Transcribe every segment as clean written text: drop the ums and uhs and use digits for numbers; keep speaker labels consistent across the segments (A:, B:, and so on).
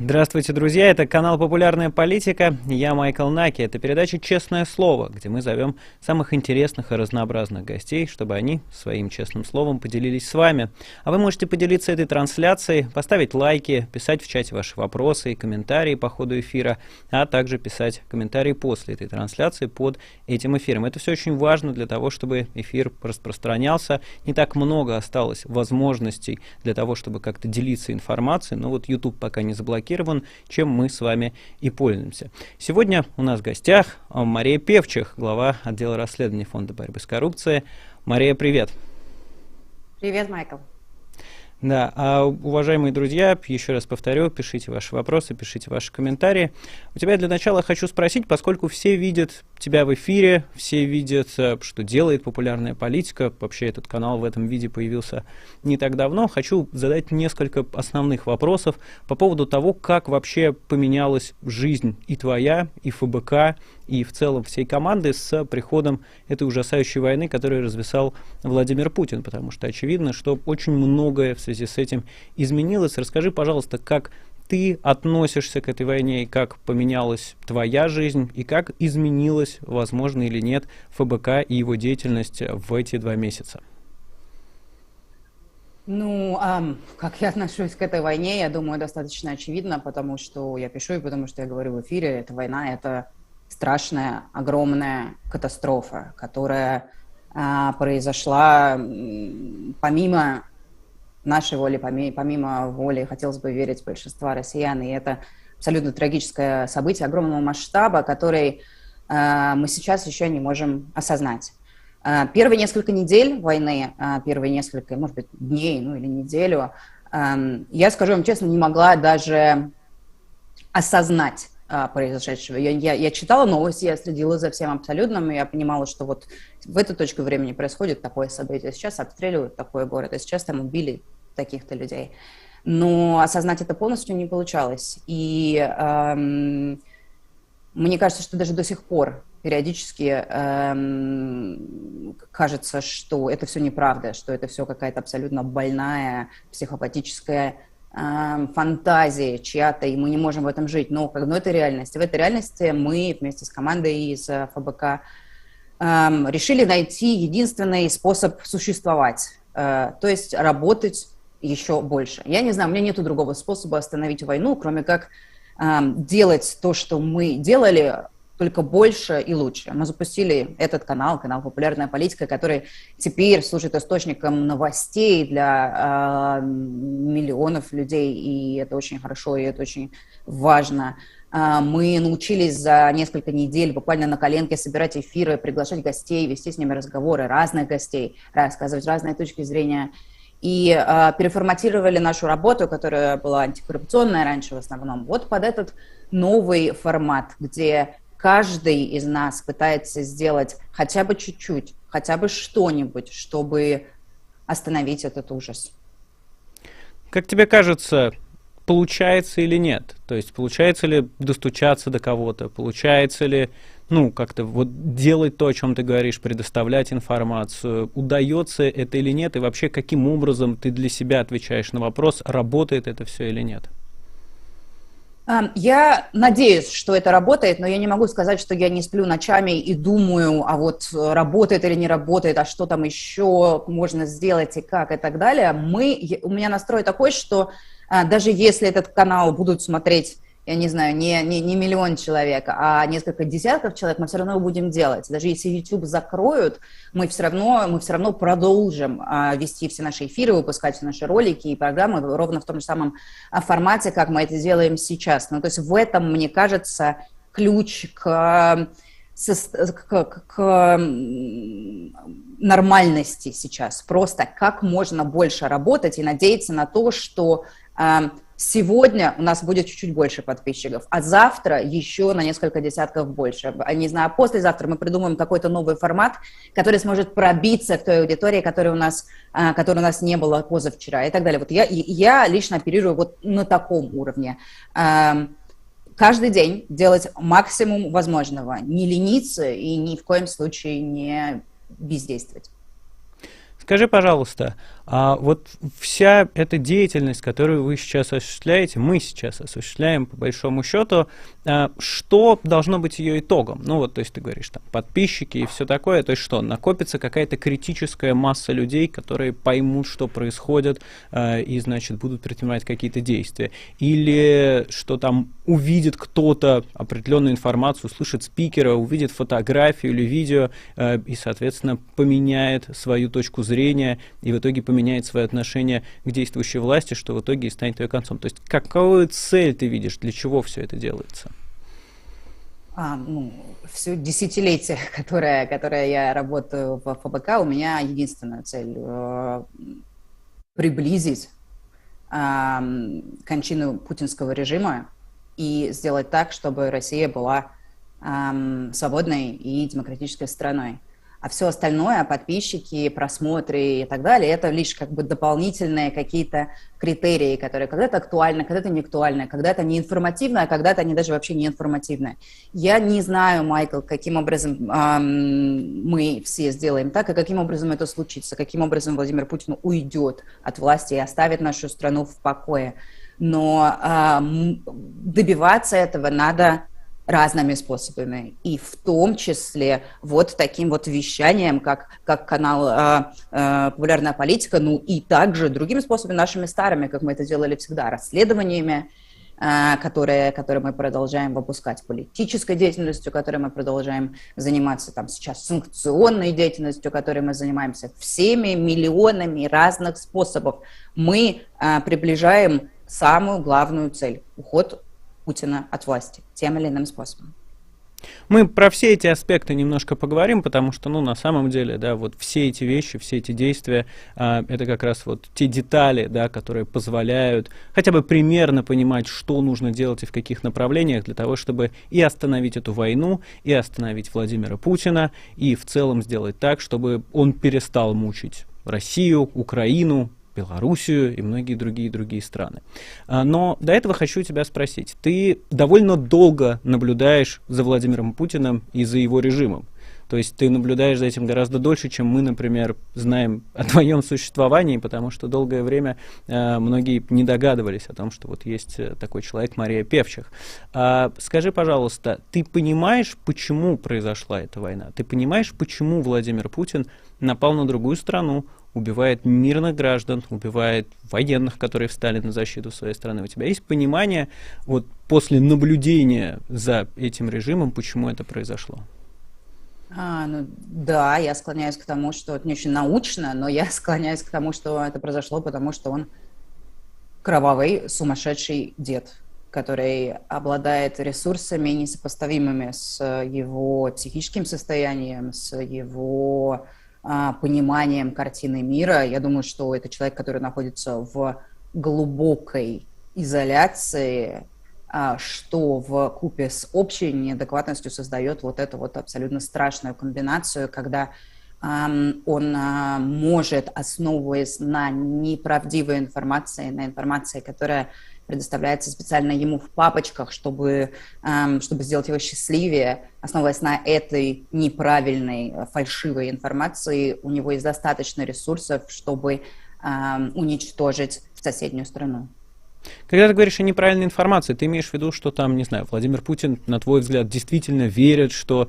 A: Здравствуйте, друзья! Это канал «Популярная политика». Я Майкл Наки. Это передача «Честное слово», где мы зовем самых интересных и разнообразных гостей, чтобы они своим честным словом поделились с вами. А вы можете поделиться этой трансляцией, поставить лайки, писать в чате ваши вопросы и комментарии по ходу эфира, а также писать комментарии после этой трансляции под этим эфиром. Это все очень важно для того, чтобы эфир распространялся. Не так много осталось возможностей для того, чтобы как-то делиться информацией, но вот YouTube пока не заблокирован, чем мы с вами и пользуемся. Сегодня у нас в гостях Мария Певчих, глава отдела расследований Фонда борьбы с коррупцией. Мария, привет.
B: Привет, Майкл.
A: Да, уважаемые друзья, еще раз повторю, пишите ваши вопросы, пишите ваши комментарии. У тебя для начала хочу спросить, поскольку все видят тебя в эфире, все видят, что делает популярная политика, вообще этот канал в этом виде появился не так давно, хочу задать несколько основных вопросов по поводу того, как вообще поменялась жизнь и твоя, и ФБК, и в целом всей команды с приходом этой ужасающей войны, которую развязал Владимир Путин, потому что очевидно, что очень многое в связи с этим изменилось. Расскажи, пожалуйста, как ты относишься к этой войне, и как поменялась твоя жизнь, и как изменилась, возможно или нет, ФБК и его деятельность в эти 2 месяца?
B: Как я отношусь к этой войне, я думаю, достаточно очевидно, потому что я пишу и потому что я говорю в эфире, эта война — это страшная, огромная катастрофа, которая произошла помимо нашей воли, помимо воли, хотелось бы верить, большинства россиян, и это абсолютно трагическое событие огромного масштаба, который мы сейчас еще не можем осознать. Первые несколько недель войны, первые несколько, может быть, дней, или неделю, я, скажу вам честно, не могла даже осознать произошедшего. Я читала новости, я следила за всем абсолютно, и я понимала, что вот в эту точку времени происходит такое событие. Сейчас обстреливают такой город, и сейчас там убили таких-то людей. Но осознать это полностью не получалось. И мне кажется, что даже до сих пор периодически кажется, что это все неправда, что это все какая-то абсолютно больная, психопатическая фантазия чья-то, и мы не можем в этом жить. Но это реальность. И в этой реальности мы вместе с командой из ФБК решили найти единственный способ существовать, то есть работать еще больше. Я не знаю, у меня нет другого способа остановить войну, кроме как делать то, что мы делали, только больше и лучше. Мы запустили этот канал «Популярная политика», который теперь служит источником новостей для миллионов людей, и это очень хорошо, и это очень важно. Мы научились за несколько недель буквально на коленке собирать эфиры, приглашать гостей, вести с ними разговоры, разных гостей, рассказывать разные точки зрения. И переформатировали нашу работу, которая была антикоррупционная раньше в основном, вот под этот новый формат, где каждый из нас пытается сделать хотя бы чуть-чуть, хотя бы что-нибудь, чтобы остановить этот ужас.
A: Как тебе кажется, получается или нет? То есть получается ли достучаться до кого-то? Получается ли, как-то вот делать то, о чем ты говоришь, предоставлять информацию? Удается это или нет? И вообще, каким образом ты для себя отвечаешь на вопрос, работает это все или нет?
B: Я надеюсь, что это работает, но я не могу сказать, что я не сплю ночами и думаю, а вот работает или не работает, а что там еще можно сделать и как и так далее. У меня настрой такой, что даже если этот канал будут смотреть, я не знаю, не миллион человек, а несколько десятков человек, мы все равно будем делать. Даже если YouTube закроют, мы все равно продолжим вести все наши эфиры, выпускать все наши ролики и программы ровно в том же самом формате, как мы это делаем сейчас. То есть в этом, мне кажется, ключ к нормальности сейчас. Просто как можно больше работать и надеяться на то, что сегодня у нас будет чуть-чуть больше подписчиков, а завтра еще на несколько десятков больше. Не знаю, послезавтра мы придумаем какой-то новый формат, который сможет пробиться к той аудитории, которой у нас не было позавчера и так далее. Вот я лично оперирую вот на таком уровне. Каждый день делать максимум возможного, не лениться и ни в коем случае не бездействовать.
A: Скажи, пожалуйста, А вот вся эта деятельность, которую вы сейчас осуществляете, мы сейчас осуществляем, по большому счету, что должно быть ее итогом? Ну вот, то есть ты говоришь, там, подписчики и все такое, то есть что, накопится какая-то критическая масса людей, которые поймут, что происходит, и, значит, будут предпринимать какие-то действия? Или что там увидит кто-то определенную информацию, услышит спикера, увидит фотографию или видео, и, соответственно, поменяет свою точку зрения, и в итоге поменяет свое отношение к действующей власти, что в итоге и станет ее концом. То есть какую цель ты видишь, для чего все это делается?
B: Все десятилетие, которое я работаю в ФБК, у меня единственная цель приблизить кончину путинского режима и сделать так, чтобы Россия была свободной и демократической страной. А все остальное, подписчики, просмотры и так далее, это лишь как бы дополнительные какие-то критерии, которые когда-то актуальны, когда-то не актуальны, когда-то не информативны, а когда-то они даже вообще не информативны. Я не знаю, Майкл, каким образом мы все сделаем так, и каким образом это случится, каким образом Владимир Путин уйдет от власти и оставит нашу страну в покое. Но добиваться этого надо разными способами, и в том числе вот таким вот вещанием, как канал «Популярная политика», ну и также другими способами, нашими старыми, как мы это делали всегда, расследованиями, которые мы продолжаем выпускать, политической деятельностью, которой мы продолжаем заниматься, там сейчас санкционной деятельностью, которой мы занимаемся, всеми миллионами разных способов. Мы приближаем самую главную цель – уход Путина от власти тем или иным способом.
A: Мы про все эти аспекты немножко поговорим, потому что, ну, на самом деле, да, вот все эти вещи, все эти действия, это как раз вот те детали, да, которые позволяют хотя бы примерно понимать, что нужно делать и в каких направлениях для того, чтобы и остановить эту войну, и остановить Владимира Путина, и в целом сделать так, чтобы он перестал мучить Россию, Украину, Белоруссию и многие другие страны. Но до этого хочу тебя спросить. Ты довольно долго наблюдаешь за Владимиром Путиным и за его режимом. То есть ты наблюдаешь за этим гораздо дольше, чем мы, например, знаем о твоем существовании, потому что долгое время многие не догадывались о том, что вот есть такой человек Мария Певчих. Скажи, пожалуйста, ты понимаешь, почему произошла эта война? Ты понимаешь, почему Владимир Путин напал на другую страну, убивает мирных граждан, убивает военных, которые встали на защиту своей страны? У тебя есть понимание, вот после наблюдения за этим режимом, почему это произошло?
B: Да, я склоняюсь к тому, что это не очень научно, но я склоняюсь к тому, что это произошло, потому что он кровавый, сумасшедший дед, который обладает ресурсами, несопоставимыми с его психическим состоянием, с его пониманием картины мира. Я думаю, что это человек, который находится в глубокой изоляции, что в купе с общей неадекватностью создает вот эту вот абсолютно страшную комбинацию, когда он может, основываясь на неправдивой информации, на информации, которая предоставляется специально ему в папочках, чтобы сделать его счастливее, основываясь на этой неправильной, фальшивой информации, у него есть достаточно ресурсов, чтобы уничтожить соседнюю страну.
A: Когда ты говоришь о неправильной информации, ты имеешь в виду, что там, не знаю, Владимир Путин, на твой взгляд, действительно верит, что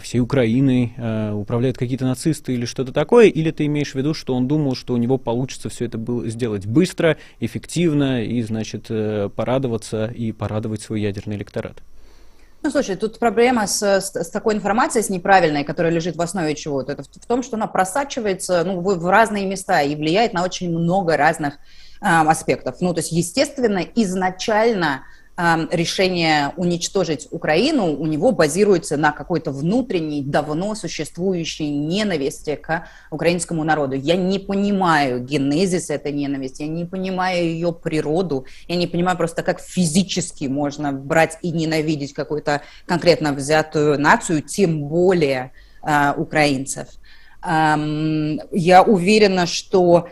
A: всей Украиной управляют какие-то нацисты или что-то такое, или ты имеешь в виду, что он думал, что у него получится все это сделать быстро, эффективно и, значит, порадоваться и порадовать свой ядерный электорат?
B: Ну, слушай, тут проблема с такой информацией, с неправильной, которая лежит в основе чего-то, это в том, что она просачивается в разные места и влияет на очень много разных аспектов. Ну, то есть, естественно, изначально решение уничтожить Украину у него базируется на какой-то внутренней, давно существующей ненависти к украинскому народу. Я не понимаю генезис этой ненависти, я не понимаю ее природу, я не понимаю просто, как физически можно брать и ненавидеть какую-то конкретно взятую нацию, тем более украинцев. Я уверена, что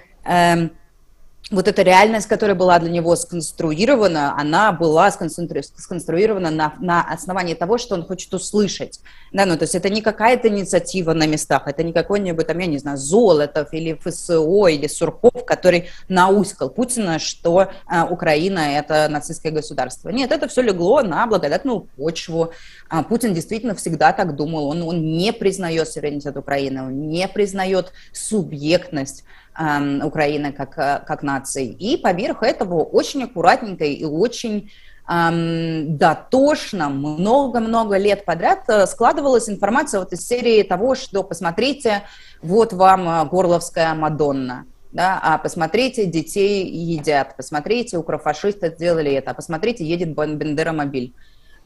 B: вот эта реальность, которая была для него сконструирована, она была сконструирована на основании того, что он хочет услышать. Да, ну, то есть это не какая-то инициатива на местах, это не какой-нибудь, там, я не знаю, Золотов или ФСО или Сурков, который науськал Путина, что Украина – это нацистское государство. Нет, это все легло на благодатную почву. Путин действительно всегда так думал. Он не признает суверенитет Украины, он не признает субъектность Украины как нации. И поверх этого очень аккуратненько и очень дотошно много-много лет подряд складывалась информация вот из серии того, что посмотрите, вот вам Горловская Мадонна. Да, а посмотрите, детей едят, посмотрите, укрофашисты сделали это, а посмотрите, едет Бандеромобиль.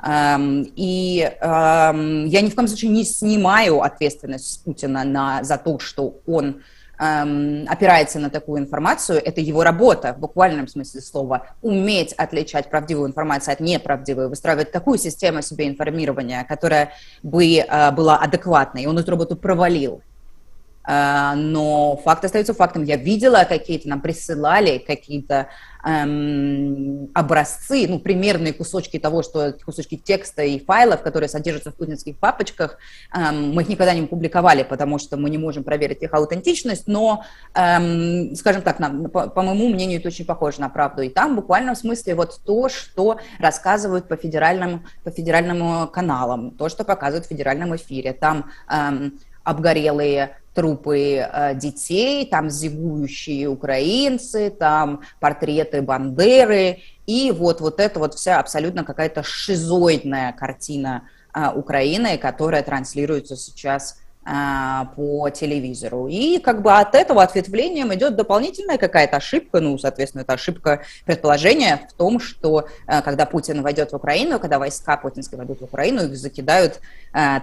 B: Я ни в коем случае не снимаю ответственность с Путина за то, что он опирается на такую информацию. Это его работа, в буквальном смысле слова, уметь отличать правдивую информацию от неправдивой, выстраивать такую систему себе информирования, которая бы была адекватной, и он эту работу провалил. Но факт остается фактом. Я видела какие-то, нам присылали какие-то образцы, ну, примерные кусочки того, что кусочки текста и файлов, которые содержатся в путинских папочках, мы их никогда не публиковали, потому что мы не можем проверить их аутентичность, но, скажем так, по моему мнению, это очень похоже на правду. И там в буквальном смысле вот то, что рассказывают по федеральным каналам, то, что показывают в федеральном эфире. Там обгорелые трупы детей, там зевующие украинцы, там портреты Бандеры, и вот эта вот вся абсолютно какая-то шизоидная картина Украины, которая транслируется сейчас по телевизору. И как бы от этого ответвлением идет дополнительная какая-то ошибка, ну, соответственно, это ошибка предположения в том, что когда Путин войдет в Украину, когда войска путинские войдут в Украину, их закидают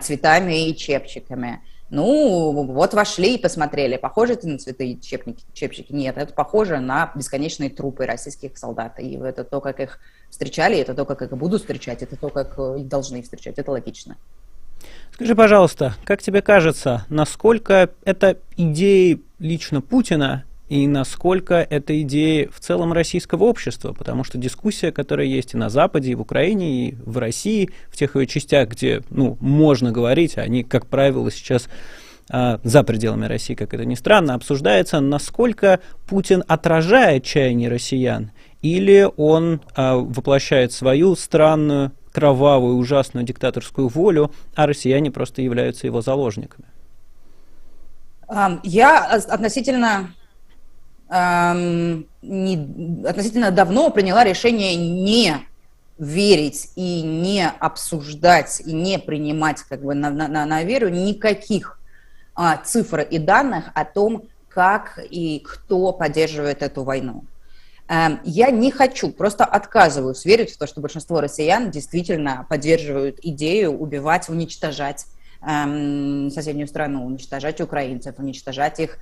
B: цветами и чепчиками. Ну, вот вошли и посмотрели. Похоже это на цветы и чепчики? Нет, это похоже на бесконечные трупы российских солдат. И это то, как их встречали, это то, как их будут встречать, это то, как их должны встречать. Это логично.
A: Скажи, пожалуйста, как тебе кажется, насколько это идеи лично Путина и насколько это идеи в целом российского общества? Потому что дискуссия, которая есть и на Западе, и в Украине, и в России, в тех ее частях, где можно говорить, они, как правило, сейчас за пределами России, как это ни странно, обсуждается, насколько Путин отражает чаяние россиян, или он воплощает свою странную, кровавую, ужасную диктаторскую волю, а россияне просто являются его заложниками.
B: Я относительно давно приняла решение не верить и не обсуждать, и не принимать как бы на веру никаких цифр и данных о том, как и кто поддерживает эту войну. Я не хочу, просто отказываюсь верить в то, что большинство россиян действительно поддерживают идею убивать, уничтожать соседнюю страну, уничтожать украинцев, уничтожать их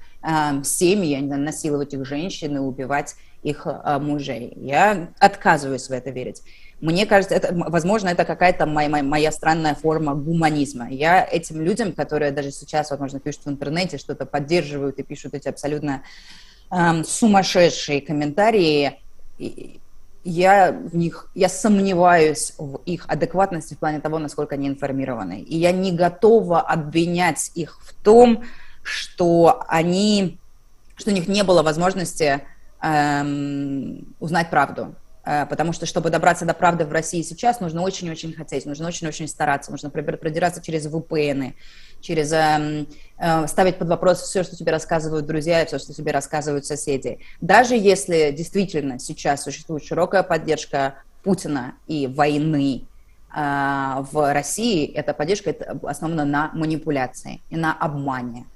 B: семьи, насиловать их женщин и убивать их мужей. Я отказываюсь в это верить. Мне кажется, возможно, это какая-то моя странная форма гуманизма. Я этим людям, которые даже сейчас, возможно, пишут в интернете, что-то поддерживают и пишут эти абсолютно сумасшедшие комментарии, я сомневаюсь в их адекватности в плане того, насколько они информированы. И я не готова обвинять их в том, что у них не было возможности узнать правду. Потому что, чтобы добраться до правды в России сейчас, нужно очень-очень хотеть, нужно очень-очень стараться, нужно продираться через VPN, ставить под вопрос все, что тебе рассказывают друзья, и все, что тебе рассказывают соседи. Даже если действительно сейчас существует широкая поддержка Путина и войны в России, эта поддержка основана на манипуляции и на обмане.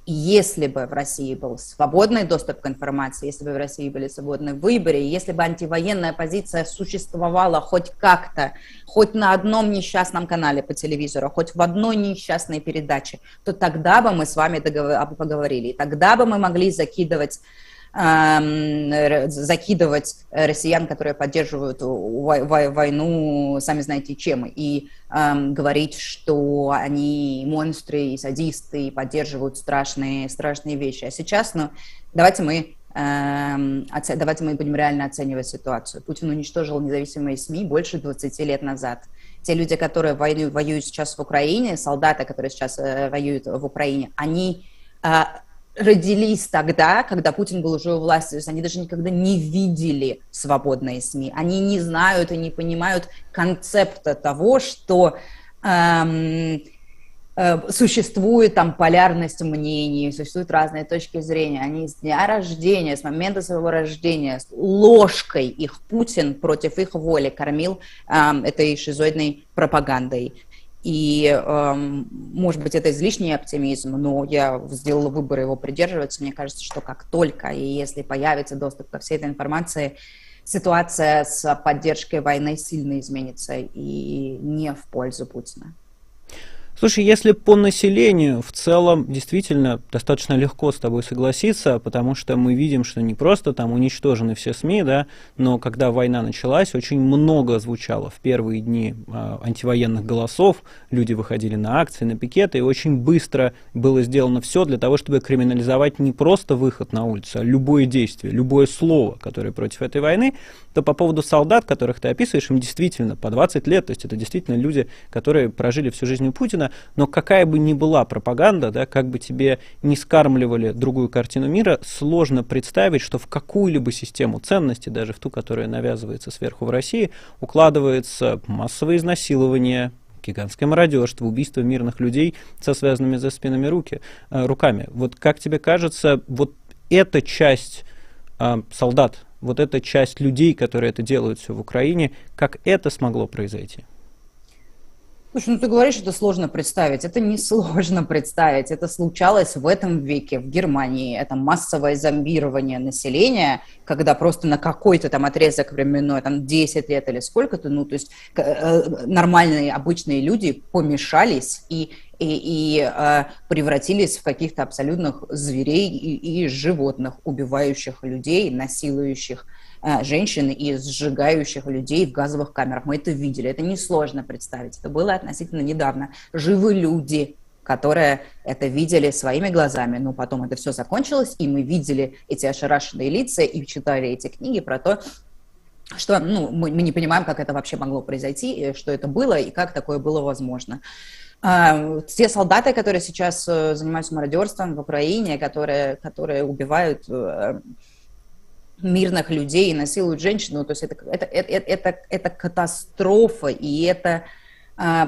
B: И если бы в России был свободный доступ к информации, если бы в России были свободные выборы, если бы антивоенная позиция существовала хоть как-то, хоть на одном несчастном канале по телевизору, хоть в одной несчастной передаче, то тогда бы мы с вами поговорили, и тогда бы мы могли закидывать россиян, которые поддерживают войну, сами знаете чем, и говорить, что они монстры и садисты, и поддерживают страшные вещи. А сейчас, давайте мы давайте мы будем реально оценивать ситуацию. Путин уничтожил независимые СМИ больше 20 лет назад. Те люди, которые воюют сейчас в Украине, солдаты, которые сейчас воюют в Украине, они родились тогда, когда Путин был уже у власти. То есть они даже никогда не видели свободные СМИ. Они не знают и не понимают концепта того, что существует там полярность мнений, существуют разные точки зрения. Они с дня рождения, с момента своего рождения, с ложкой их Путин против их воли кормил этой шизоидной пропагандой. И, может быть, это излишний оптимизм, но я сделала выбор его придерживаться. Мне кажется, что как только и если появится доступ ко всей этой информации, ситуация с поддержкой войны сильно изменится и не в пользу Путина.
A: Слушай, если по населению, в целом, действительно, достаточно легко с тобой согласиться, потому что мы видим, что не просто там уничтожены все СМИ, да, но когда война началась, очень много звучало в первые дни антивоенных голосов, люди выходили на акции, на пикеты, и очень быстро было сделано все для того, чтобы криминализовать не просто выход на улицу, а любое действие, любое слово, которое против этой войны. То по поводу солдат, которых ты описываешь, им действительно по 20 лет, то есть это действительно люди, которые прожили всю жизнь у Путина, но какая бы ни была пропаганда, да, как бы тебе не скармливали другую картину мира, сложно представить, что в какую-либо систему ценностей, даже в ту, которая навязывается сверху в России, укладывается массовое изнасилование, гигантское мародерство, убийство мирных людей со связанными за спинами руками. Вот как тебе кажется, вот эта часть солдат, вот эта часть людей, которые это делают все в Украине, как это смогло произойти?
B: Слушай, ну ты говоришь, это сложно представить. Это не сложно представить. Это случалось в этом веке в Германии. Это массовое зомбирование населения, когда просто на какой-то там отрезок временной, там 10 лет или сколько-то, ну то есть нормальные, обычные люди помешались и превратились в каких-то абсолютных зверей и животных, убивающих людей, насилующих женщин и сжигающих людей в газовых камерах. Мы это видели, это несложно представить. Это было относительно недавно. Живы люди, которые это видели своими глазами, но потом это все закончилось, и мы видели эти ошарашенные лица и читали эти книги про то, что мы не понимаем, как это вообще могло произойти, что это было и как такое было возможно. Те солдаты, которые сейчас занимаются мародерством в Украине, которые убивают мирных людей и насилуют женщин, то есть это катастрофа, и это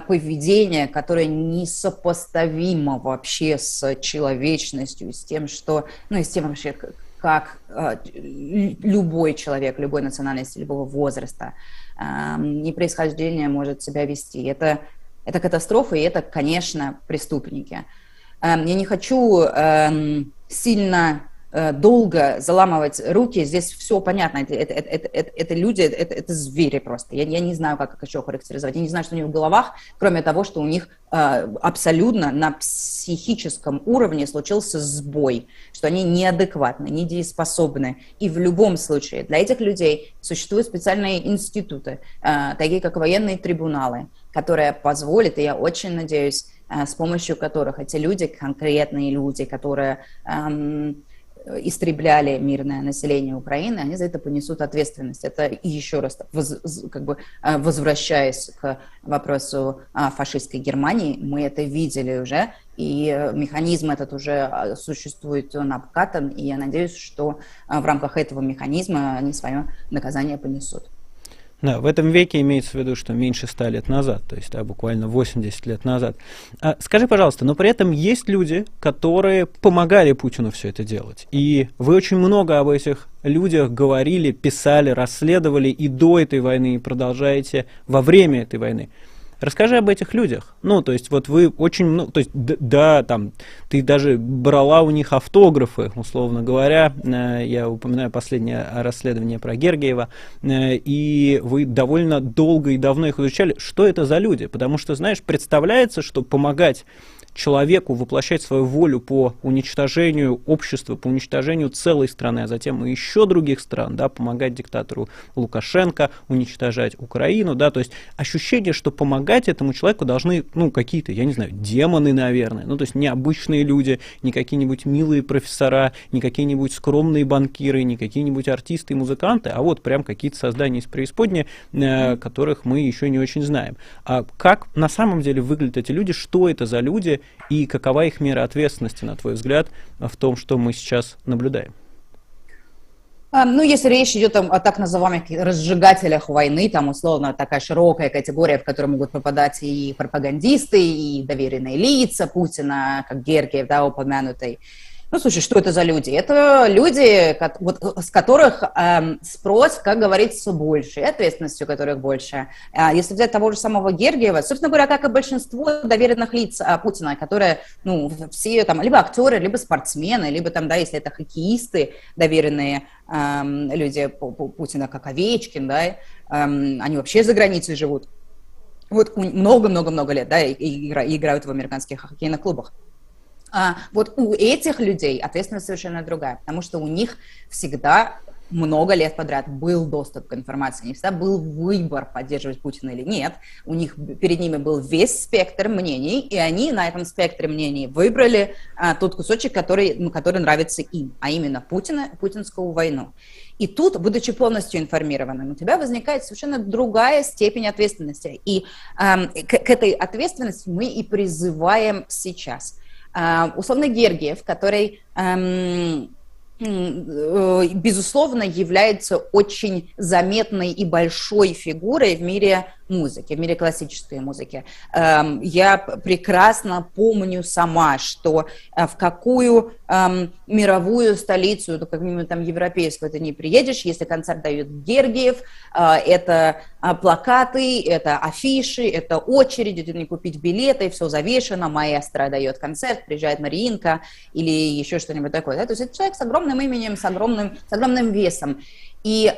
B: поведение, которое несопоставимо вообще с человечностью, с тем, что, и с тем вообще, как любой человек, любой национальности, любого возраста и происхождения может себя вести. Это катастрофа, и это, конечно, преступники. Я не хочу сильно долго заламывать руки, здесь все понятно, это люди, это звери просто, я не знаю, как их еще характеризовать, я не знаю, что у них в головах, кроме того, что у них абсолютно на психическом уровне случился сбой, что они неадекватны, недееспособны, и в любом случае для этих людей существуют специальные институты, такие как военные трибуналы, которые позволят, и я очень надеюсь, с помощью которых эти люди, конкретные люди, которые истребляли мирное население Украины, они за это понесут ответственность. Это и еще раз, возвращаясь к вопросу фашистской Германии, мы это видели уже, и механизм этот уже существует накатан, и я надеюсь, что в рамках этого механизма они свое наказание понесут.
A: Да, в этом веке имеется в виду, что меньше 100 лет назад, то есть буквально 80 лет назад. Скажи, пожалуйста, но при этом есть люди, которые помогали Путину все это делать. И вы очень много об этих людях говорили, писали, расследовали и до этой войны, и продолжаете во время этой войны. Расскажи об этих людях. То есть вот вы очень много, то есть да, там, ты даже брала у них автографы, условно говоря. Я упоминаю последнее расследование про Гергиева, и вы довольно долго и давно их изучали. Что это за люди? Потому что, знаешь, представляется, что помогать человеку воплощать свою волю по уничтожению общества, по уничтожению целой страны, а затем и еще других стран, помогать диктатору Лукашенко, уничтожать Украину, то есть ощущение, что помогать помогать этому человеку должны, ну, какие-то, я не знаю, демоны, наверное, ну, то есть не обычные люди, не какие-нибудь милые профессора, не какие-нибудь скромные банкиры, не какие-нибудь артисты и музыканты, а вот прям какие-то создания из преисподней, которых мы еще не очень знаем. А как на самом деле выглядят эти люди, что это за люди и какова их мера ответственности, на твой взгляд, в том, что мы сейчас наблюдаем?
B: Ну, если речь идет о так называемых разжигателях войны, там условно такая широкая категория, в которую могут попадать и пропагандисты, и доверенные лица Путина, как Гергиев, да, упомянутый. Ну, слушай, что это за люди? Это люди, с которых спрос, как говорится, больше, и ответственность у которых больше. Если взять того же самого Гергиева, собственно говоря, как и большинство доверенных лиц Путина, которые, ну, все там либо актеры, либо спортсмены, либо там, да, если это хоккеисты, доверенные люди Путина, как Овечкин, да, они вообще за границей живут. Вот много-много-много лет, да, и играют в американских хоккейных клубах. Вот у этих людей ответственность совершенно другая, потому что у них всегда много лет подряд был доступ к информации, не всегда был выбор, поддерживать Путина или нет. У них перед ними был весь спектр мнений, и они на этом спектре мнений выбрали тот кусочек, который нравится им, а именно путинскую войну. И тут, будучи полностью информированным, у тебя возникает совершенно другая степень ответственности. И к этой ответственности мы и призываем сейчас. Условно Гергиев, который, безусловно, является очень заметной и большой фигурой в мире музыки, в мире классической музыки. Я прекрасно помню сама, что в какую мировую столицу, ну, как минимум там европейскую, ты не приедешь, если концерт дает Гергиев, это плакаты, это афиши, это очереди, где не купить билеты, все завешено, маэстро дает концерт, приезжает Мариинка или еще что-нибудь такое. Да? То есть это человек с огромным именем, с огромным весом. И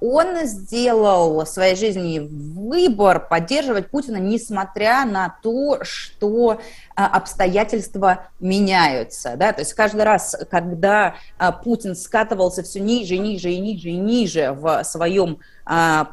B: он сделал в своей жизни выбор поддерживать Путина, несмотря на то, что обстоятельства меняются. Да? То есть каждый раз, когда Путин скатывался все ниже, ниже и ниже и ниже в своем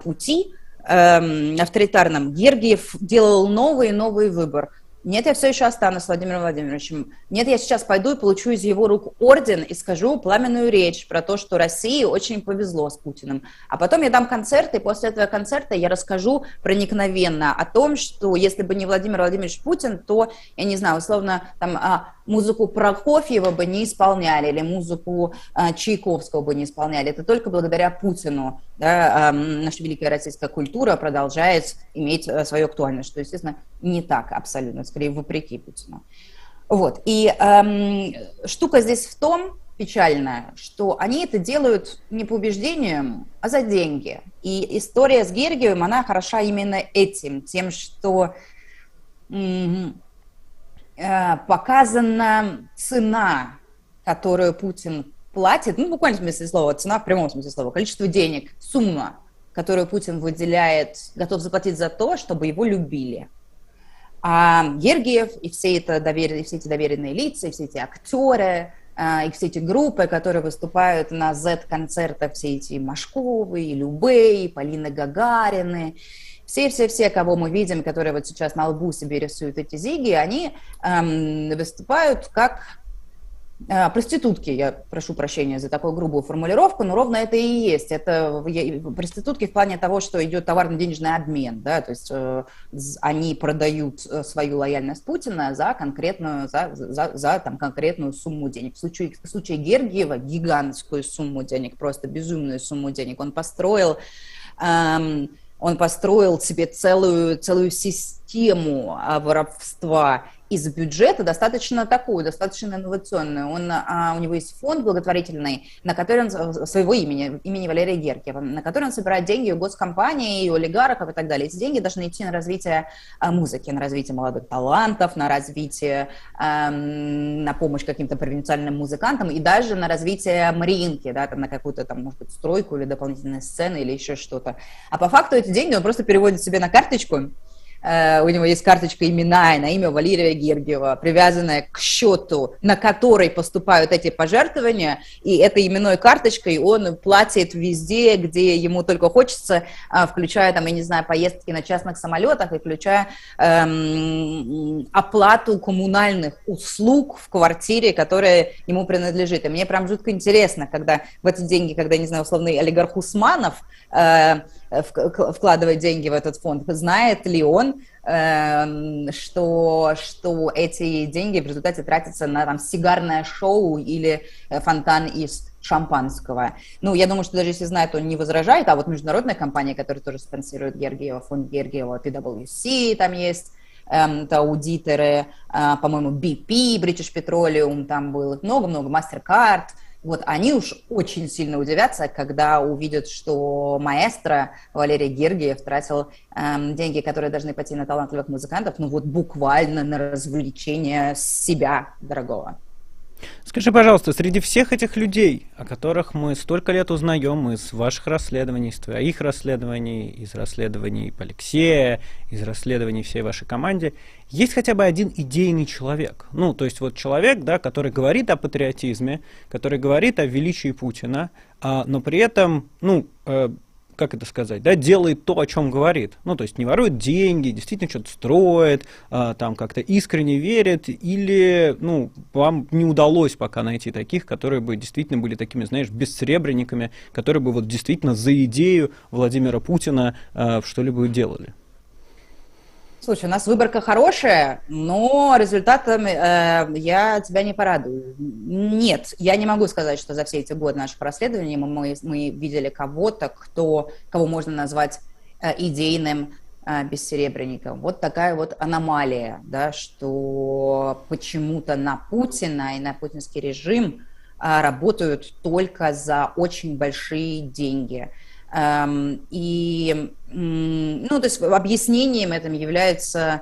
B: пути авторитарном, Гергиев делал новый и новый выбор. Нет, я все еще останусь с Владимиром Владимировичем. Нет, я сейчас пойду и получу из его рук орден и скажу пламенную речь про то, что России очень повезло с Путиным. А потом я дам концерт, и после этого концерта я расскажу проникновенно о том, что если бы не Владимир Владимирович Путин, то, я не знаю, условно, там, музыку Прокофьева бы не исполняли, или музыку Чайковского бы не исполняли. Это только благодаря Путину, да, наша великая российская культура продолжает иметь свою актуальность, что, естественно, не так абсолютно, скорее вопреки Путину. Вот. И штука здесь в том, печальная, что они это делают не по убеждениям, а за деньги. И история с Гергиевым, она хороша именно этим, тем, что показана цена, которую Путин платит, ну, буквально в смысле слова, цена в прямом смысле слова, количество денег, сумма, которую Путин выделяет, готов заплатить за то, чтобы его любили. А Гергиев и все эти доверенные лица, и все эти актеры, и все эти группы, которые выступают на Z-концертах, все эти Машковы, и Любэ, и Полины Гагарины, все, кого мы видим, которые вот сейчас на лбу себе рисуют эти зиги, они выступают как проститутки, я прошу прощения за такую грубую формулировку, но ровно это и есть. Это проститутки в плане того, что идет товарно-денежный обмен, да, то есть они продают свою лояльность Путина за конкретную, за там, конкретную сумму денег. В случае Гергиева гигантскую сумму денег, просто безумную сумму денег. Он построил себе целую систему воровства из бюджета, достаточно инновационную. У него есть фонд благотворительный, на который он, своего имени Валерия Гергиева, на который он собирает деньги у госкомпаний, у олигархов и так далее. Эти деньги должны идти на развитие музыки, на развитие молодых талантов, на развитие, на помощь каким-то провинциальным музыкантам и даже на развитие Мариинки, да, там, на какую-то, там, может быть, стройку или дополнительные сцены или еще что-то. А по факту эти деньги он просто переводит себе на карточку, у него есть карточка имена на имя Валерия Гергиева, привязанная к счету, на который поступают эти пожертвования, и этой именной карточкой он платит везде, где ему только хочется, включая, там, я не знаю, поездки на частных самолетах и включая оплату коммунальных услуг в квартире, которая ему принадлежит. И мне прям жутко интересно, когда в эти деньги, когда, не знаю, условный олигарх Усманов вкладывает деньги в этот фонд, знает ли он, что эти деньги в результате тратятся на там, сигарное шоу или фонтан из шампанского. Ну, я думаю, что даже если знает, он не возражает, а вот международная компания, которая тоже спонсирует Гергиева, фонд Гергиева, PwC там есть, это аудиторы, по-моему, BP, British Petroleum, там было много-много, MasterCard. Вот они уж очень сильно удивятся, когда увидят, что маэстро Валерий Гергиев тратил деньги, которые должны пойти на талантливых музыкантов, ну вот буквально на развлечение себя дорогого.
A: Скажи, пожалуйста, среди всех этих людей, о которых мы столько лет узнаем из ваших расследований, из твоих расследований, из расследований Алексея, из расследований всей вашей команде, есть хотя бы один идейный человек? Ну, то есть вот человек, да, который говорит о патриотизме, который говорит о величии Путина, но при этом, ну, как это сказать, да, делает то, о чем говорит. Ну, то есть не ворует деньги, действительно что-то строит, там как-то искренне верит, или, ну, вам не удалось пока найти таких, которые бы действительно были такими, знаешь, бессребренниками, которые бы вот действительно за идею Владимира Путина что-либо делали.
B: Слушай, у нас выборка хорошая, но результатом я тебя не порадую. Нет, я не могу сказать, что за все эти годы наших расследований мы видели кого-то, кого можно назвать идейным бессеребренником. Вот такая вот аномалия, да, что почему-то на Путина и на путинский режим работают только за очень большие деньги. И, ну, то есть объяснением этим является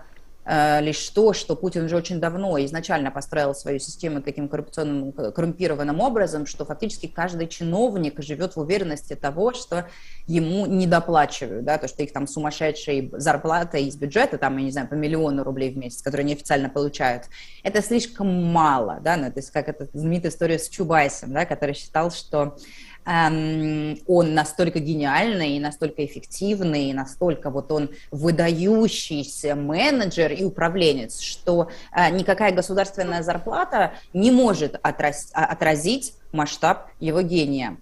B: лишь то, что Путин уже очень давно изначально построил свою систему таким коррумпированным образом, что фактически каждый чиновник живет в уверенности того, что ему недоплачивают, да, то, что их там сумасшедшие зарплаты из бюджета, там, я не знаю, по 1 000 000 рублей в месяц, которые они официально получают, это слишком мало, да, ну, то есть как эта знаменитая история с Чубайсом, да, который считал, что он настолько гениальный, настолько эффективный, настолько вот он выдающийся менеджер и управленец, что никакая государственная зарплата не может отразить масштаб его гения.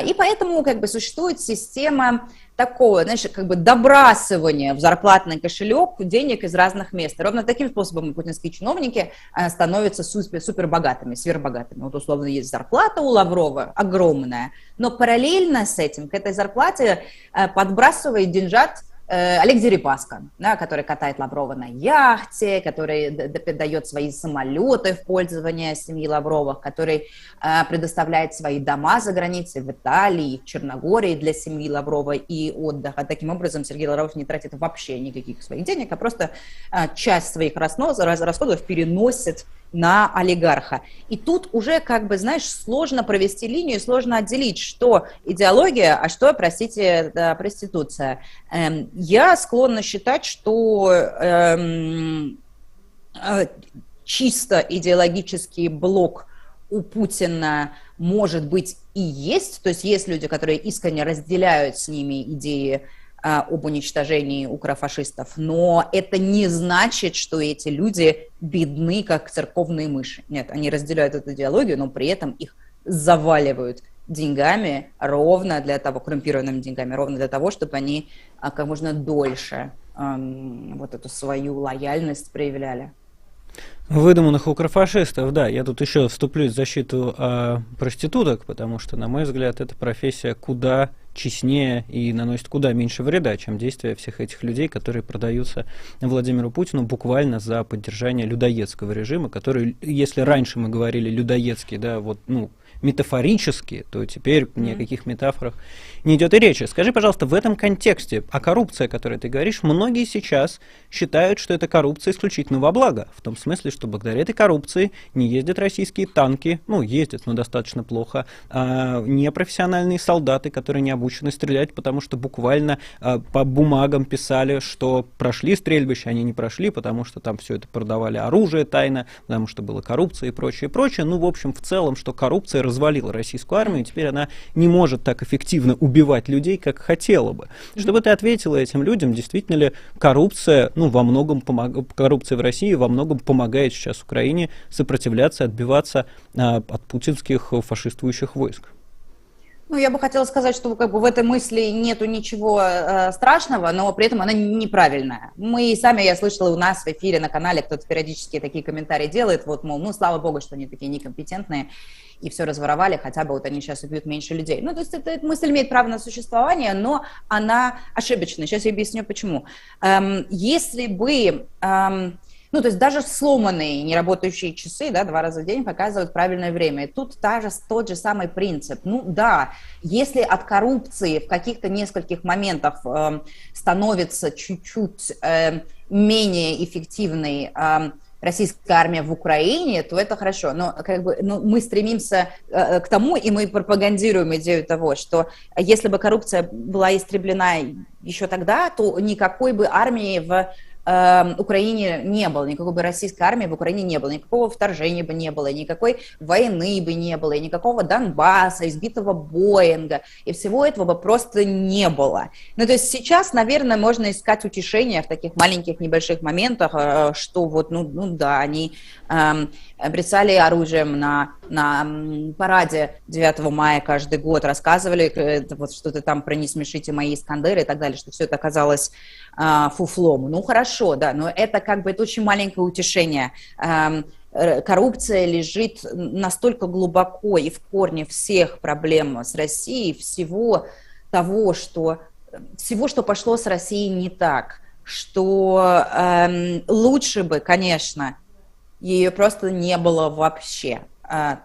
B: И поэтому как бы существует система такого, знаешь, как бы добрасывания в зарплатный кошелек денег из разных мест. И ровно таким способом путинские чиновники становятся супербогатыми, сверхбогатыми. Вот условно есть зарплата у Лаврова огромная, но параллельно с этим к этой зарплате подбрасывает деньжат Олег Дерипаска, да, который катает Лаврова на яхте, который дает свои самолеты в пользование семьи Лавровых, который предоставляет свои дома за границей в Италии, в Черногории для семьи Лаврова и отдыха. Таким образом, Сергей Лавров не тратит вообще никаких своих денег, а просто часть своих расходов переносит на олигарха. И тут уже, как бы, знаешь, сложно провести линию, сложно отделить, что идеология, а что, простите, проституция. Я склонна считать, что чисто идеологический блок у Путина может быть и есть, то есть есть люди, которые искренне разделяют с ними идеи об уничтожении укрофашистов, но это не значит, что эти люди бедны, как церковные мыши. Нет, они разделяют эту идеологию, но при этом их заваливают деньгами ровно для того, коррумпированными деньгами, ровно для того, чтобы они как можно дольше вот эту свою лояльность проявляли.
A: Выдуманных укрофашистов, да. Я тут еще вступлюсь в защиту проституток, потому что, на мой взгляд, эта профессия куда честнее и наносит куда меньше вреда, чем действия всех этих людей, которые продаются Владимиру Путину буквально за поддержание людоедского режима, который, если раньше мы говорили людоедский, да, вот, ну, метафорически, то теперь ни о каких метафорах не идет и речи. Скажи, пожалуйста, в этом контексте, а коррупция, о которой ты говоришь, многие сейчас считают, что это коррупция исключительно во благо, в том смысле, что благодаря этой коррупции не ездят российские танки, ну, ездят, но достаточно плохо, непрофессиональные солдаты, которые не обучены стрелять, потому что буквально по бумагам писали, что прошли стрельбища, они не прошли, потому что там все это продавали оружие тайно, потому что была коррупция и прочее, прочее. Ну, в общем, в целом, что коррупция развалила российскую армию, и теперь она не может так эффективно убивать людей, как хотела бы. Чтобы ты ответила этим людям, действительно ли коррупция, ну, во многом коррупция в России во многом помогает сейчас Украине сопротивляться, отбиваться от путинских фашистующих войск?
B: Ну, я бы хотела сказать, что как бы в этой мысли нету ничего страшного, но при этом она неправильная. Мы сами, я слышала у нас в эфире на канале, кто-то периодически такие комментарии делает, вот, мол, ну, слава богу, что они такие некомпетентные и все разворовали, хотя бы вот они сейчас убьют меньше людей. Ну, то есть эта мысль имеет право на существование, но она ошибочная. Сейчас я объясню, почему. Если бы... Ну, то есть даже сломанные, неработающие часы, да, 2 раза в день показывают правильное время. И тут тот же самый принцип. Ну, да, если от коррупции в каких-то нескольких моментах становится чуть-чуть менее эффективной российская армия в Украине, то это хорошо. Но как бы, мы стремимся к тому, и мы пропагандируем идею того, что если бы коррупция была истреблена еще тогда, то никакой бы армии в Украине не было, никакой бы российской армии в Украине не было, никакого вторжения бы не было, никакой войны бы не было, и никакого Донбасса, избитого Боинга, и всего этого бы просто не было. Ну, то есть сейчас, наверное, можно искать утешение в таких маленьких небольших моментах, что вот, ну да, они брецали оружием на параде 9 мая каждый год, рассказывали вот что-то там про «не смешите мои Искандеры» и так далее, что все это оказалось фуфлом. Ну, хорошо, да, но это как бы это очень маленькое утешение. Коррупция лежит настолько глубоко и в корне всех проблем с Россией, всего, что пошло с Россией не так, что лучше бы, конечно, ее просто не было вообще.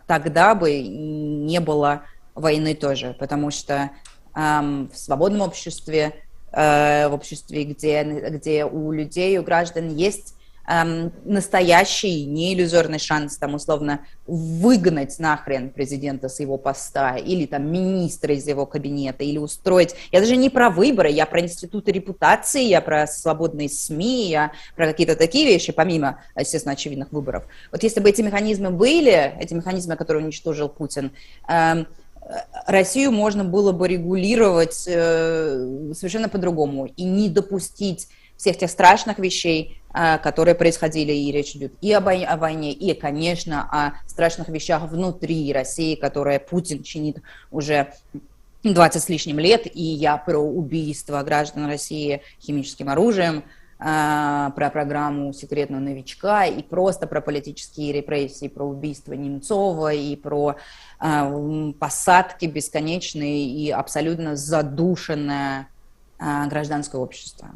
B: Тогда бы не было войны тоже, потому что в свободном обществе, в обществе, где у людей, у граждан есть настоящий, не иллюзорный шанс там условно выгнать нахрен президента с его поста или там министра из его кабинета, или устроить... Я даже не про выборы, я про институты репутации, я про свободные СМИ, я про какие-то такие вещи, помимо, естественно, очевидных выборов. Вот если бы эти механизмы были, эти механизмы, которые уничтожил Путин, Россию можно было бы регулировать совершенно по-другому и не допустить всех тех страшных вещей, которые происходили, и речь идет и о войне, и, конечно, о страшных вещах внутри России, которые Путин чинит уже 20 с лишним лет, и я про убийство граждан России химическим оружием, про программу секретного новичка, и просто про политические репрессии, про убийство Немцова, и про посадки бесконечные и абсолютно задушенное гражданское общество.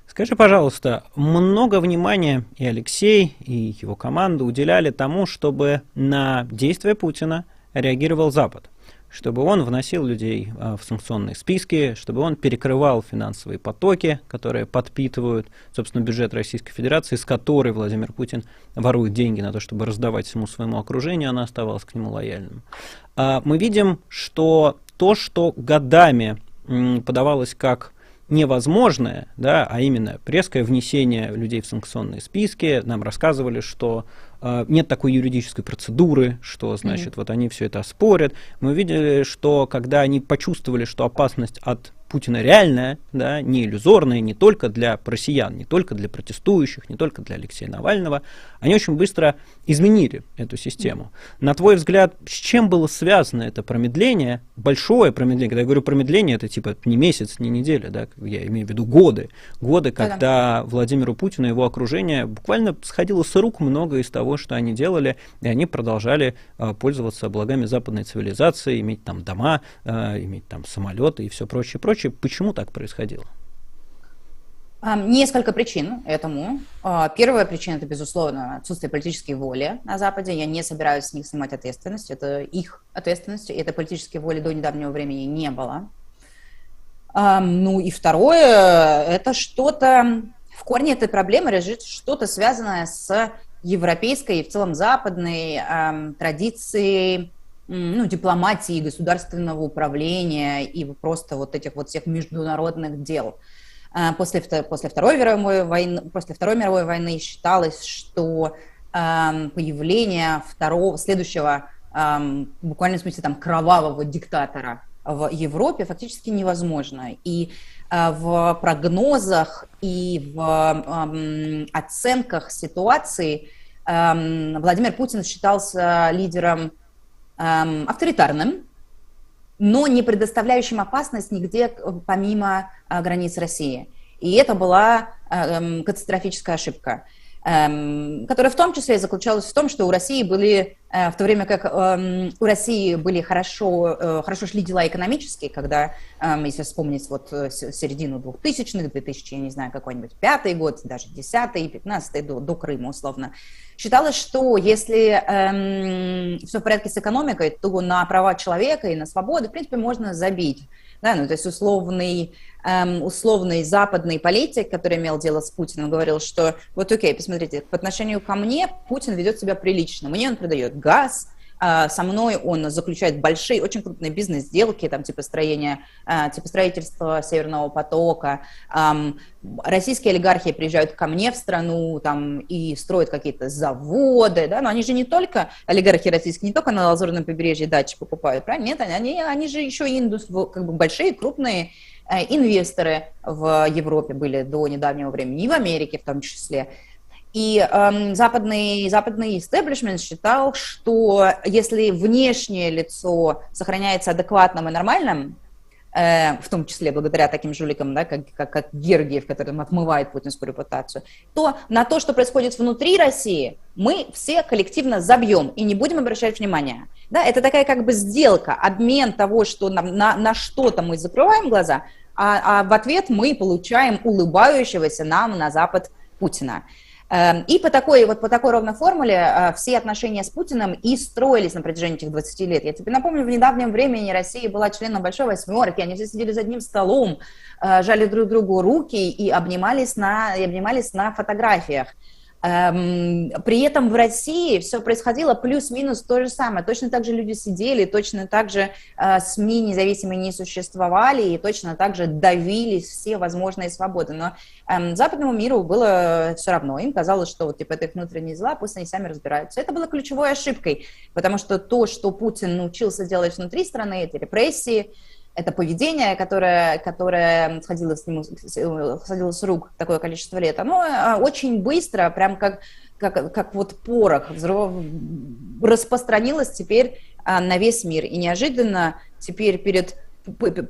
A: Скажи, пожалуйста, много внимания и Алексей, и его команда уделяли тому, чтобы на действия Путина реагировал Запад, чтобы он вносил людей в санкционные списки, чтобы он перекрывал финансовые потоки, которые подпитывают, собственно, бюджет Российской Федерации, с которой Владимир Путин ворует деньги на то, чтобы раздавать всему своему окружению, она оставалась к нему лояльным. Мы видим, что то, что годами подавалось как невозможное, да, а именно резкое внесение людей в санкционные списки, нам рассказывали, что нет такой юридической процедуры, что, значит, вот они все это оспорят. Мы видели, что когда они почувствовали, что опасность от Путина реальная, да, не иллюзорная, не только для россиян, не только для протестующих, не только для Алексея Навального, они очень быстро изменили эту систему. На твой взгляд, с чем было связано это промедление, большое промедление? Когда я говорю промедление, это типа не месяц, не неделя, да, я имею в виду годы, когда Владимиру Путину и его окружение буквально сходило с рук много из того, что они делали, и они продолжали пользоваться благами западной цивилизации, иметь там дома, иметь там самолеты и все прочее, прочее. Почему так происходило?
B: Несколько причин этому. Первая причина – это, безусловно, отсутствие политической воли на Западе. Я не собираюсь с них снимать ответственность. Это их ответственность, и этой политической воли до недавнего времени не было. Ну и второе – это что-то… В корне этой проблемы лежит что-то связанное с европейской и в целом западной традицией, ну, дипломатии, государственного управления и просто вот этих вот всех международных дел. После Второй мировой войны считалось, что появление следующего, в буквальном смысле, там, кровавого диктатора в Европе фактически невозможно. И в прогнозах и в оценках ситуации Владимир Путин считался лидером авторитарным, но не предоставляющим опасность нигде помимо границ России. И это была катастрофическая ошибка, которая в том числе заключалась в том, что у России были, в то время как у России были хорошо шли дела экономические, когда, если вспомнить вот середину 2000-х, 2000, я не знаю, какой-нибудь 5-й год, даже 10-й, 15-й, до Крыма условно, считалось, что если все в порядке с экономикой, то на права человека и на свободу, в принципе, можно забить. Да, ну, то есть условный западный политик, который имел дело с Путиным, говорил, что вот окей, посмотрите, по отношению ко мне Путин ведет себя прилично, мне он продает газ, со мной он заключает большие, очень крупные бизнес-сделки, там, типа строительства Северного потока. Российские олигархи приезжают ко мне в страну там, и строят какие-то заводы, да? Но они же не только, олигархи российские, не только на Лазурном побережье дачи покупают, правильно? Нет, они же еще и как бы большие, крупные инвесторы в Европе были до недавнего времени, и в Америке в том числе. И западный истеблишмент считал, что если внешнее лицо сохраняется адекватным и нормальным, в том числе благодаря таким жуликам, да, как Гергиев, который отмывает путинскую репутацию, то на то, что происходит внутри России, мы все коллективно забьем и не будем обращать внимания. Да, это такая как бы сделка, обмен того, что на что-то мы закрываем глаза, а в ответ мы получаем улыбающегося нам на Запад Путина. И по такой ровной формуле все отношения с Путиным и строились на протяжении этих 20 лет. Я тебе напомню, в недавнем времени Россия была членом Большой Восьмерки, они все сидели за одним столом, жали друг другу руки и обнимались на фотографиях. При этом в России все происходило плюс-минус то же самое. Точно так же люди сидели, точно так же СМИ независимые не существовали, и точно так же давились все возможные свободы. Но западному миру было все равно. Им казалось, что вот, типа, это их внутренние дела, пусть они сами разбираются. Это было ключевой ошибкой, потому что то, что Путин научился делать внутри страны, это репрессии, это поведение, которое сходило с рук такое количество лет, оно очень быстро, прям как вот порох, распространилось теперь на весь мир. И неожиданно теперь перед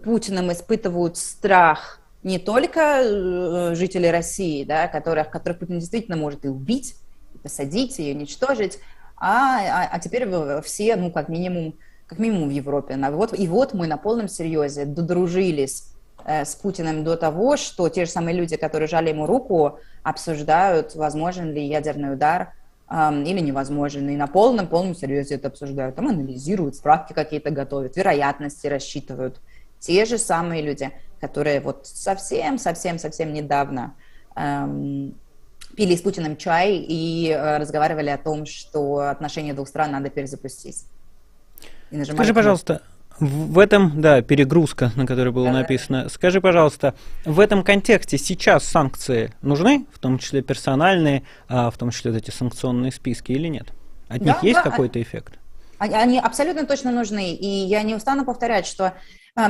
B: Путиным испытывают страх не только жители России, да, которых Путин действительно может и убить, и посадить, и уничтожить, а теперь все, ну, как минимум в Европе. И вот мы на полном серьезе додружились с Путиным до того, что те же самые люди, которые жали ему руку, обсуждают, возможен ли ядерный удар или невозможен. И на полном серьезе это обсуждают. Там анализируют, справки какие-то готовят, вероятности рассчитывают. Те же самые люди, которые вот совсем недавно пили с Путиным чай и разговаривали о том, что отношения двух стран надо перезапустить.
A: Скажи, пожалуйста, в этом, да, перегрузка, на которой было написано, скажи, пожалуйста, в этом контексте сейчас санкции нужны, в том числе персональные, в том числе вот эти санкционные списки или нет? От них есть какой-то эффект?
B: Они абсолютно точно нужны, и я не устану повторять, что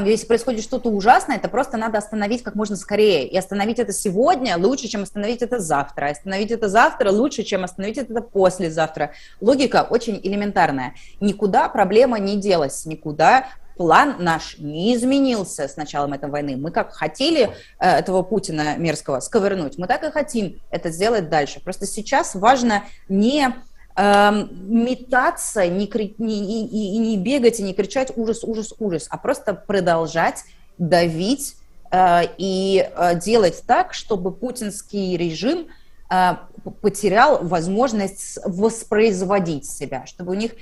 B: если происходит что-то ужасное, это просто надо остановить как можно скорее. И остановить это сегодня лучше, чем остановить это завтра. Остановить это завтра лучше, чем остановить это послезавтра. Логика очень элементарная. Никуда проблема не делась, никуда план наш не изменился с началом этой войны. Мы как хотели этого Путина мерзкого сковырнуть, мы так и хотим это сделать дальше. Просто сейчас важно не метаться, не бегать и не кричать ужас, ужас, ужас, а просто продолжать давить и делать так, чтобы путинский режим потерял возможность воспроизводить себя, чтобы у них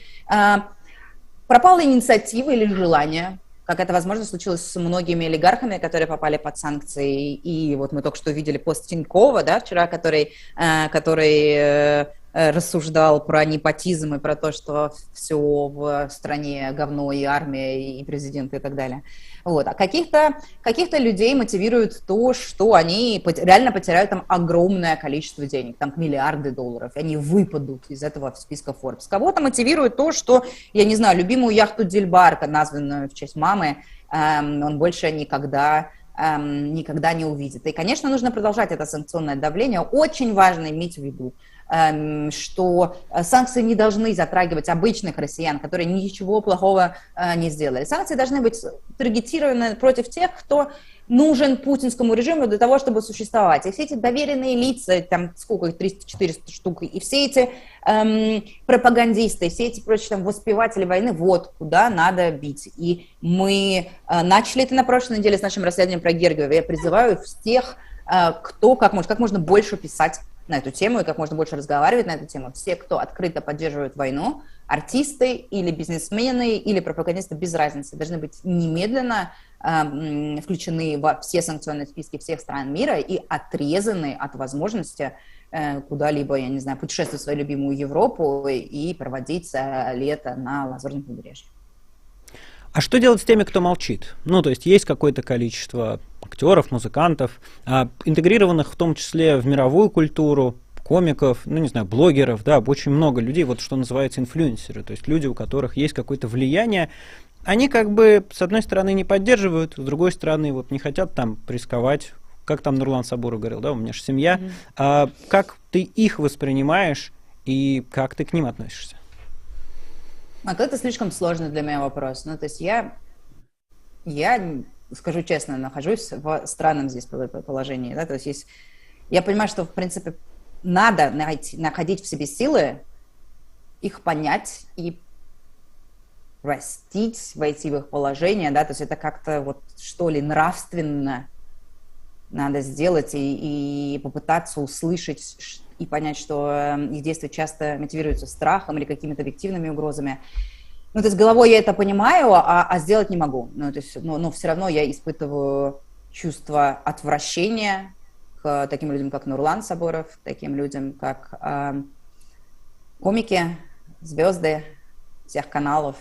B: пропала инициатива или желание, как это, возможно, случилось с многими олигархами, которые попали под санкции. И вот мы только что видели пост Тинькова, да, вчера, который рассуждал про непотизм и про то, что все в стране говно, и армия, и президент, и так далее. Вот. А каких-то людей мотивирует то, что они реально потеряют там огромное количество денег, там миллиарды долларов, и они выпадут из этого списка Forbes. Кого-то мотивирует то, что, я не знаю, любимую яхту Дильбарка, названную в честь мамы, он больше никогда не увидит. И, конечно, нужно продолжать это санкционное давление. Очень важно иметь в виду, что санкции не должны затрагивать обычных россиян, которые ничего плохого не сделали. Санкции должны быть таргетированы против тех, кто нужен путинскому режиму для того, чтобы существовать. И все эти доверенные лица, там сколько их, 300-400 штук, и все эти пропагандисты, все эти прочие там воспеватели войны, вот куда надо бить. И мы начали это на прошлой неделе с нашим расследованием про Гергиева. Я призываю всех, кто как можно больше писать на эту тему и как можно больше разговаривать на эту тему. Все, кто открыто поддерживает войну, артисты или бизнесмены, или пропагандисты, без разницы, должны быть немедленно включены во все санкционные списки всех стран мира и отрезаны от возможности куда-либо, я не знаю, путешествовать в свою любимую Европу и проводить лето на Лазурном побережье.
A: А что делать с теми, кто молчит? Ну, то есть какое-то количество актеров, музыкантов, интегрированных в том числе в мировую культуру, комиков, ну, не знаю, блогеров, да, очень много людей, вот что называется инфлюенсеры, то есть люди, у которых есть какое-то влияние. Они как бы, с одной стороны, не поддерживают, с другой стороны, вот не хотят там рисковать, как там Нурлан Сабуров говорил, да, у меня же семья. Как ты их воспринимаешь и как ты к ним относишься?
B: Это слишком сложный для меня вопрос. Ну, то есть я скажу честно, нахожусь в странном здесь положении. Да? То есть я понимаю, что, в принципе, надо находить в себе силы, их понять и простить, войти в их положение. Да? То есть это как-то, вот, что ли, нравственно надо сделать и попытаться услышать и понять, что их действия часто мотивируются страхом или какими-то объективными угрозами. Ну, то есть головой я это понимаю, а сделать не могу. Ну, то есть, но все равно я испытываю чувство отвращения к таким людям, как Нурлан Сабуров, таким людям, как комики, звезды всех каналов,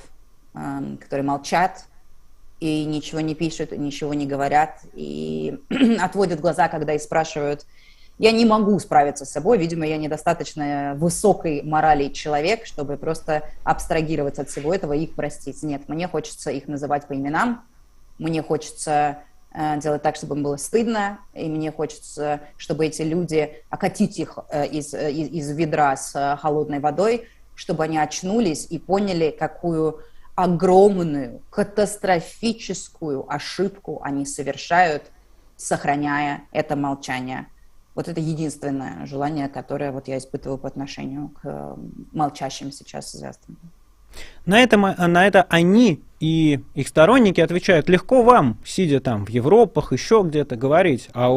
B: которые молчат и ничего не пишут, ничего не говорят, и отводят глаза, когда их спрашивают. Я не могу справиться с собой, видимо, я недостаточно высокой морали человек, чтобы просто абстрагироваться от всего этого и их простить. Нет, мне хочется их называть по именам, мне хочется делать так, чтобы им было стыдно, и мне хочется, чтобы эти люди, окатить их из ведра с холодной водой, чтобы они очнулись и поняли, какую огромную, катастрофическую ошибку они совершают, сохраняя это молчание. Вот это единственное желание, которое вот я испытываю по отношению к молчащим сейчас звездам.
A: На это они и их сторонники отвечают: легко вам, сидя там в Европах, еще где-то говорить, а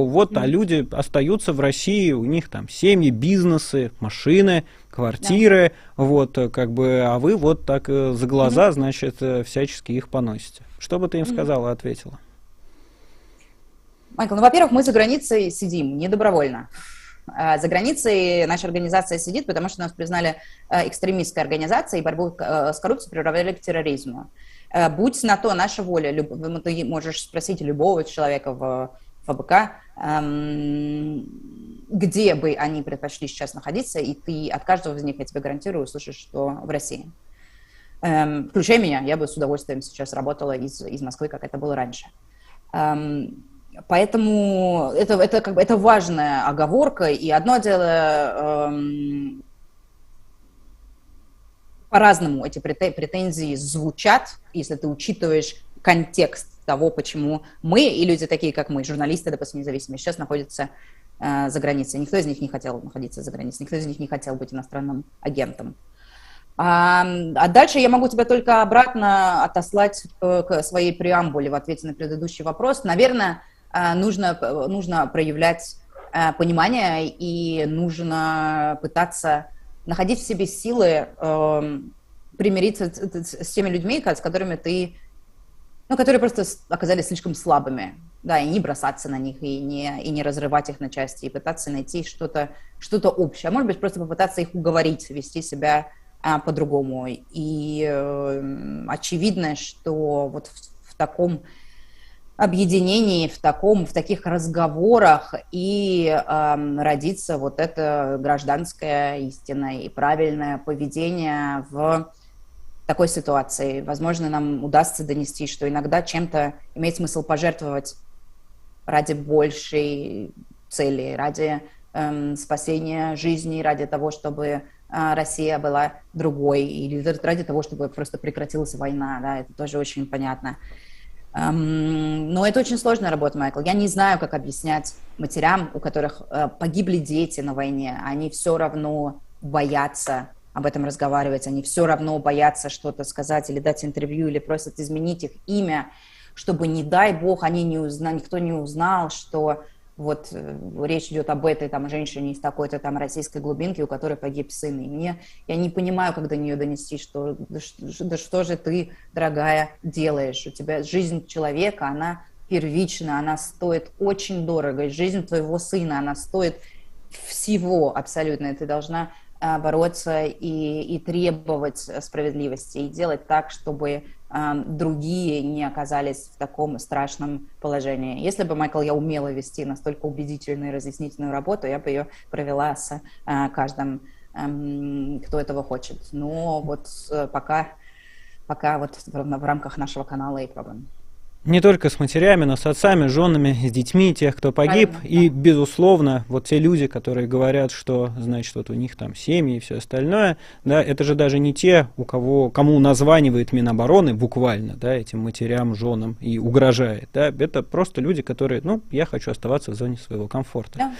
A: люди остаются в России, у них там семьи, бизнесы, машины, квартиры, да. Вот, как бы, а вы вот так за глаза, значит, всячески их поносите. Что бы ты им сказала, ответила?
B: Майкл, во-первых, мы за границей сидим, не добровольно. За границей наша организация сидит, потому что нас признали экстремистской организацией, и борьбу с коррупцией приравняли к терроризму. Будь на то наша воля, ты можешь спросить любого человека в ФБК, где бы они предпочли сейчас находиться, и ты от каждого из них, я тебе гарантирую, услышишь, что в России. Включай меня, я бы с удовольствием сейчас работала из Москвы, как это было раньше. Поэтому это важная оговорка, и одно дело, по-разному эти претензии звучат, если ты учитываешь контекст того, почему мы и люди такие, как мы, журналисты, допустим, независимые, сейчас находятся за границей. Никто из них не хотел находиться за границей, никто из них не хотел быть иностранным агентом. А дальше я могу тебя только обратно отослать к своей преамбуле в ответе на предыдущий вопрос. Наверное, нужно проявлять понимание, и нужно пытаться находить в себе силы примириться с теми людьми, с которыми ты, ну, которые просто оказались слишком слабыми, да, и не бросаться на них, и не разрывать их на части, и пытаться найти что-то общее, а может быть, просто попытаться их уговорить, вести себя по-другому. И очевидно, что вот в таком объединении, в таких разговорах и родится вот это гражданское, истинное и правильное поведение в такой ситуации. Возможно, нам удастся донести, что иногда чем-то имеет смысл пожертвовать ради большей цели, ради спасения жизни, ради того, чтобы Россия была другой, или ради того, чтобы просто прекратилась война. Да, это тоже очень понятно. Но это очень сложная работа, Майкл. Я не знаю, как объяснять матерям, у которых погибли дети на войне. Они все равно боятся об этом разговаривать, они все равно боятся что-то сказать или дать интервью, или просят изменить их имя, чтобы, не дай бог, никто не узнал, что вот речь идет об этой там женщине из такой-то там российской глубинки, у которой погиб сын. И я не понимаю, как до нее донести, что да что же ты, дорогая, делаешь? У тебя жизнь человека, она первична, она стоит очень дорого. Жизнь твоего сына, она стоит всего абсолютно. И ты должна бороться и требовать справедливости, и делать так, чтобы другие не оказались в таком страшном положении. Если бы, Майкл, я умела вести настолько убедительную и разъяснительную работу, я бы ее провела с каждым, кто этого хочет. Но вот пока вот в рамках нашего канала и пробуем.
A: Не только с матерями, но с отцами, с женами, с детьми тех, кто погиб. Правильно, и, да. Безусловно, вот те люди, которые говорят, что, значит, вот у них там семьи и все остальное, да, это же даже не те, кому названивает Минобороны буквально, да, этим матерям, женам и угрожает, да, это просто люди, которые, ну, я хочу оставаться в зоне своего комфорта. Да.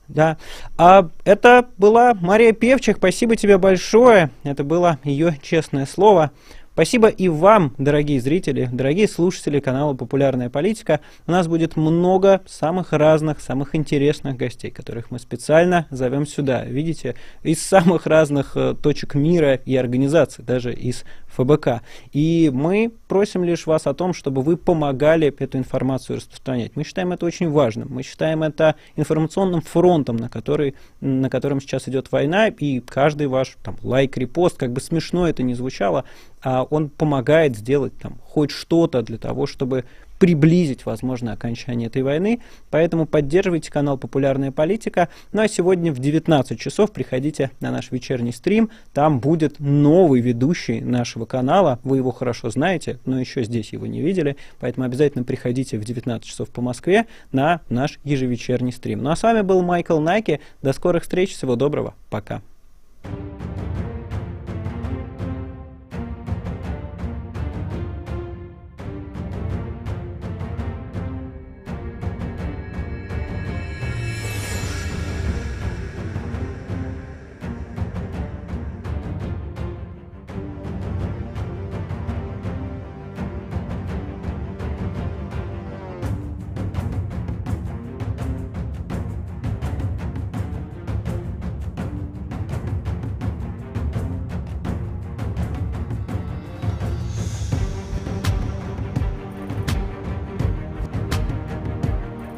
A: Да. А это была Мария Певчих. Спасибо тебе большое. Это было ее честное слово. Спасибо и вам, дорогие зрители, дорогие слушатели канала «Популярная политика». У нас будет много самых разных, самых интересных гостей, которых мы специально зовем сюда. Видите, из самых разных точек мира и организаций, даже из ФБК. И мы просим лишь вас о том, чтобы вы помогали эту информацию распространять. Мы считаем это очень важным. Мы считаем это информационным фронтом, на котором сейчас идет война, и каждый ваш там, лайк, репост, как бы смешно это ни звучало, он помогает сделать там хоть что-то для того, чтобы приблизить возможное окончание этой войны. Поэтому поддерживайте канал «Популярная политика». Ну а сегодня в 19 часов приходите на наш вечерний стрим. Там будет новый ведущий нашего канала. Вы его хорошо знаете, но еще здесь его не видели. Поэтому обязательно приходите в 19 часов по Москве на наш ежевечерний стрим. Ну а с вами был Майкл Найки. До скорых встреч. Всего доброго. Пока.